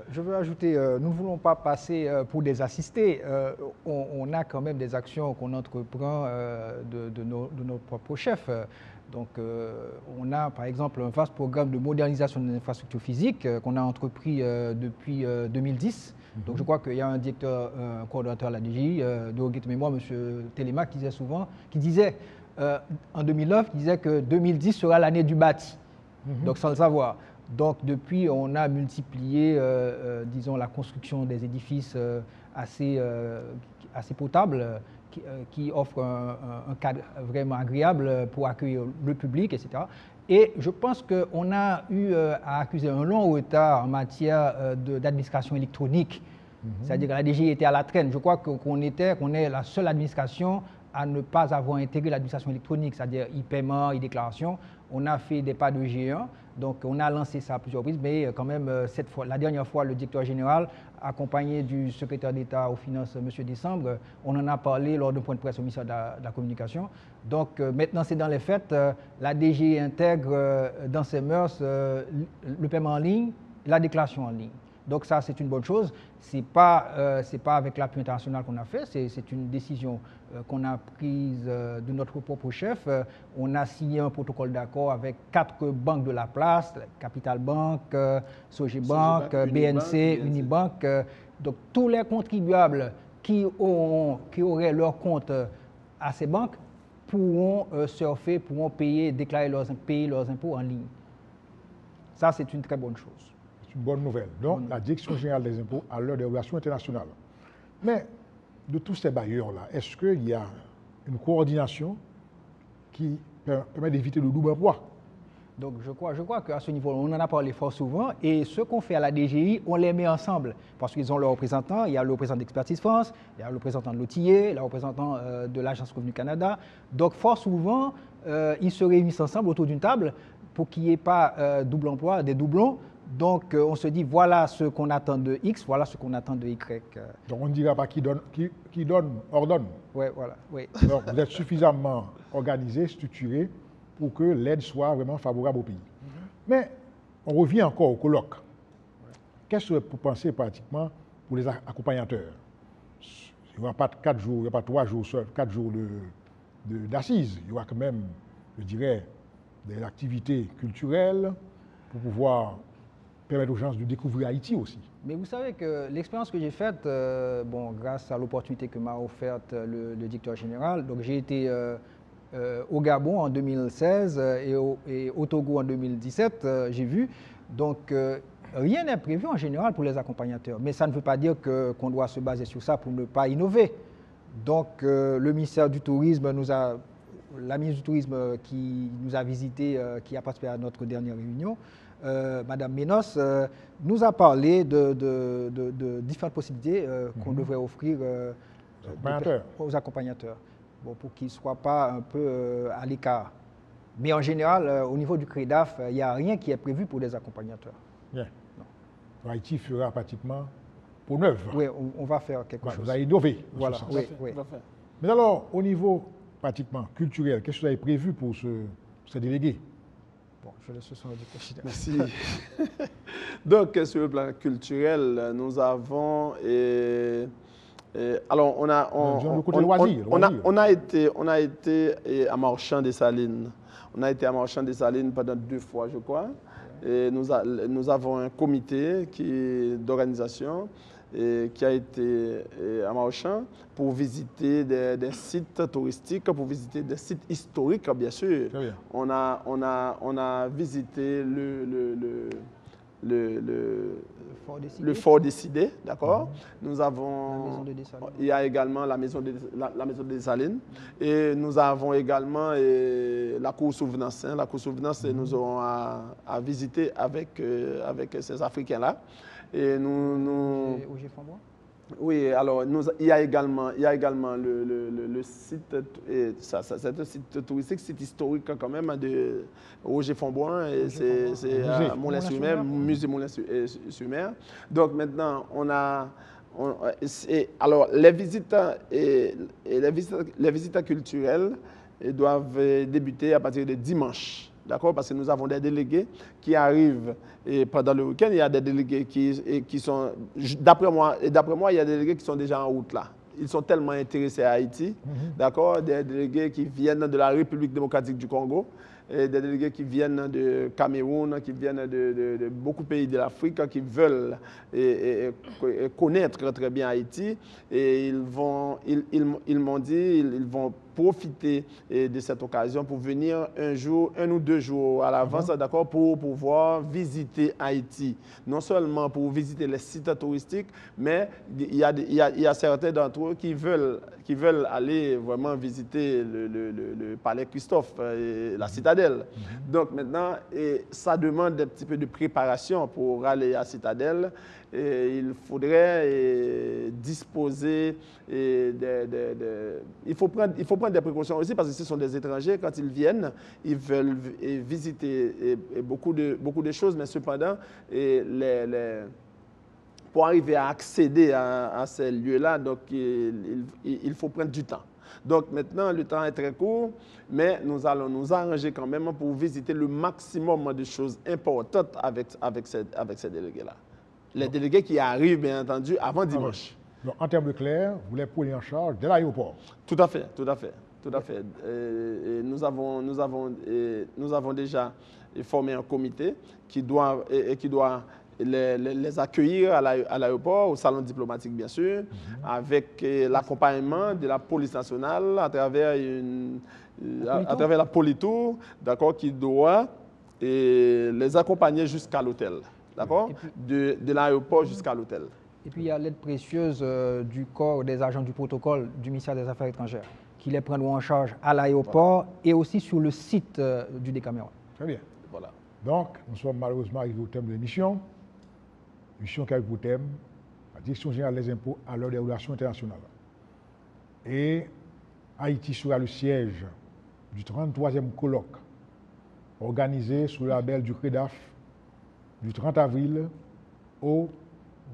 Je veux ajouter, nous ne voulons pas passer pour des assistés. On a quand même des actions qu'on entreprend de nos propres chefs. Donc, on a par exemple un vaste programme de modernisation des infrastructures physiques qu'on a entrepris depuis 2010. Donc, je crois qu'il y a un directeur, un coordonnateur à la DGI, de regret de mémoire, M. Téléma, qui disait en 2009, il disait que 2010 sera l'année du bâti. Donc, sans le savoir. Donc, depuis, on a multiplié, disons, la construction des édifices assez potables, qui offrent un cadre vraiment agréable pour accueillir le public, etc. Et je pense qu'on a eu à accuser un long retard en matière d'administration électronique. C'est-à-dire que la DGI était à la traîne. Je crois qu'on est la seule administration à ne pas avoir intégré l'administration électronique, c'est-à-dire e-paiement, e-déclaration. On a fait des pas de géant, donc on a lancé ça à plusieurs reprises, mais quand même, la dernière fois, le directeur général, accompagné du secrétaire d'État aux Finances, M. Décembre, on en a parlé lors d'un point de presse au ministère de la Communication. Donc maintenant, c'est dans les faits, la DGI intègre dans ses mœurs le paiement en ligne, la déclaration en ligne. Donc ça, c'est une bonne chose. Ce n'est pas avec l'appui international qu'on a fait, c'est une décision qu'on a prise de notre propre chef. On a signé un protocole d'accord avec 4 banques de la place, Capital Bank, Sogebank, BNC, Unibank. Donc tous les contribuables qui auraient leur compte à ces banques pourront surfer, pourront déclarer payer leurs impôts en ligne. Ça, c'est une très bonne chose. C'est une bonne nouvelle. Donc, la Direction générale des impôts a l'heure des relations internationales. Mais de tous ces bailleurs-là, est-ce qu'il y a une coordination qui permet d'éviter le double emploi? Donc, je crois qu'à ce niveau, on en a parlé fort souvent. Et ce qu'on fait à la DGI, on les met ensemble. Parce qu'ils ont leurs représentants. Il y a le représentant d'Expertise France, il y a le représentant de l'OTIE, le représentant de l'Agence Revenu Canada. Donc, fort souvent, ils se réunissent ensemble autour d'une table pour qu'il n'y ait pas double emploi, des doublons. Donc, on se dit, voilà ce qu'on attend de X, voilà ce qu'on attend de Y. Donc, on ne dira pas qui donne, ordonne. Oui, voilà. Oui. Donc, vous êtes suffisamment organisé, structuré pour que l'aide soit vraiment favorable au pays. Mais on revient encore au colloque. Qu'est-ce que vous pensez pratiquement pour les accompagnateurs? Il n'y aura pas 4 jours, il n'y aura pas 3 jours seuls, 4 jours d'assises. Il y aura quand même, je dirais, des activités culturelles pour pouvoir permettre aux gens de découvrir Haïti aussi. Mais vous savez que l'expérience que j'ai faite, grâce à l'opportunité que m'a offerte le directeur général, donc j'ai été au Gabon en 2016 et au Togo en 2017, j'ai vu. Donc rien n'est prévu en général pour les accompagnateurs, mais ça ne veut pas dire qu'on doit se baser sur ça pour ne pas innover. Donc le ministère du Tourisme la ministre du Tourisme qui nous a visité, qui a participé à notre dernière réunion, Madame Ménos, nous a parlé de différentes possibilités qu'on devrait offrir aux accompagnateurs, pour qu'ils ne soient pas un peu à l'écart. Mais en général, au niveau du CREDAF, il n'y a rien qui est prévu pour les accompagnateurs. Bien. Haïti fera pratiquement pour neuf. Oui, on va faire quelque chose. Vous allez innover. Voilà, oui. Mais alors, au niveau pratiquement culturel, qu'est-ce que vous avez prévu pour ces délégués? Bon, je laisse ça du président. Merci. Donc, sur le plan culturel, nous avons... alors, on a été à Marchand des Salines. On a été à Marchand des Salines pendant 2 fois, je crois. Et nous avons un comité d'organisation qui a été à Marchand pour visiter des sites touristiques, pour visiter des sites historiques, bien sûr. Bien. On a visité le Fort Décidé, d'accord. Nous avons, il y a également la maison des Salines, et nous avons également la cour Souvenance. La cour Souvenance, nous aurons à visiter avec ces Africains-là. Et oui, alors il y a également le site, c'est un site touristique, site historique quand même de Roger Fonboin, et c'est à Moulins-sur-Mer, musée Moulins-sur-Mer. Donc maintenant, alors les visites culturelles doivent débuter à partir de dimanche. D'accord? Parce que nous avons des délégués qui arrivent pendant le week-end. Il y a des délégués qui sont... D'après moi, il y a des délégués qui sont déjà en route là. Ils sont tellement intéressés à Haïti. D'accord? Des délégués qui viennent de la République démocratique du Congo. des délégués qui viennent de Cameroun, qui viennent de beaucoup de pays de l'Afrique, qui veulent connaître très bien Haïti. Et ils m'ont dit ils vont profiter de cette occasion pour venir un ou deux jours à l'avance, d'accord, pour pouvoir visiter Haïti. Non seulement pour visiter les sites touristiques, mais il y a certains d'entre eux qui veulent aller vraiment visiter le palais Christophe, la citadelle. Donc maintenant, ça demande un petit peu de préparation pour aller à la citadelle. Et il faudrait disposer il faut prendre des précautions aussi parce que ce sont des étrangers. Quand ils viennent, ils veulent visiter beaucoup de choses, mais cependant, pour arriver à accéder à ces lieux-là, donc il faut prendre du temps. Donc maintenant, le temps est très court, mais nous allons nous arranger quand même pour visiter le maximum de choses importantes avec ces délégués-là. Les délégués qui arrivent, bien entendu, avant dimanche. Donc, en termes clairs, vous les prenez en charge dès l'aéroport. Tout à fait, tout à fait, tout à fait. Nous avons déjà formé un comité qui doit les accueillir à l'aéroport, au salon diplomatique, bien sûr, avec l'accompagnement de la police nationale à travers la Politour, d'accord, qui doit les accompagner jusqu'à l'hôtel. D'accord? De l'aéroport jusqu'à l'hôtel. Et puis il y a l'aide précieuse du corps des agents du protocole du ministère des Affaires étrangères qui les prendront en charge à l'aéroport et aussi sur le site du Décameron. Très bien. Voilà. Donc, nous sommes malheureusement arrivés au thème de l'émission. Émission qui a pour thème la Direction générale des impôts à l'heure des relations internationales. Et Haïti sera le siège du 33e colloque organisé sous le label du CREDAF du 30 avril au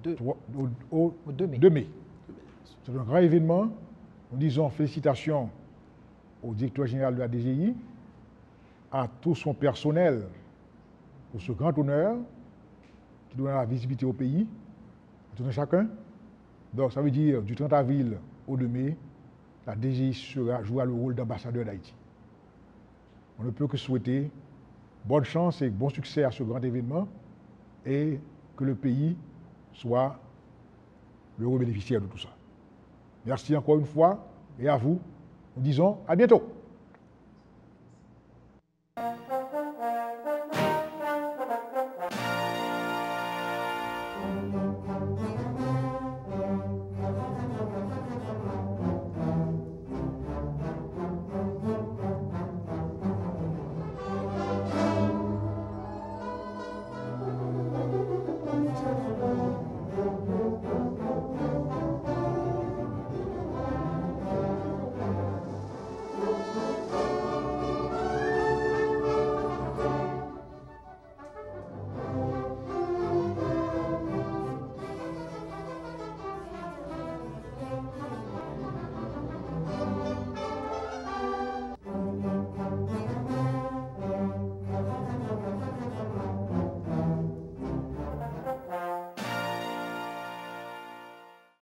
2 mai. C'est un grand événement. Nous disons félicitations au directeur général de la DGI, à tout son personnel pour ce grand honneur qui donne la visibilité au pays, à tout un chacun. Donc ça veut dire du 30 avril au 2 mai, la DGI jouera le rôle d'ambassadeur d'Haïti. On ne peut que souhaiter bonne chance et bon succès à ce grand événement et que le pays soit l'heureux bénéficiaire de tout ça. Merci encore une fois et à vous. Nous disons à bientôt.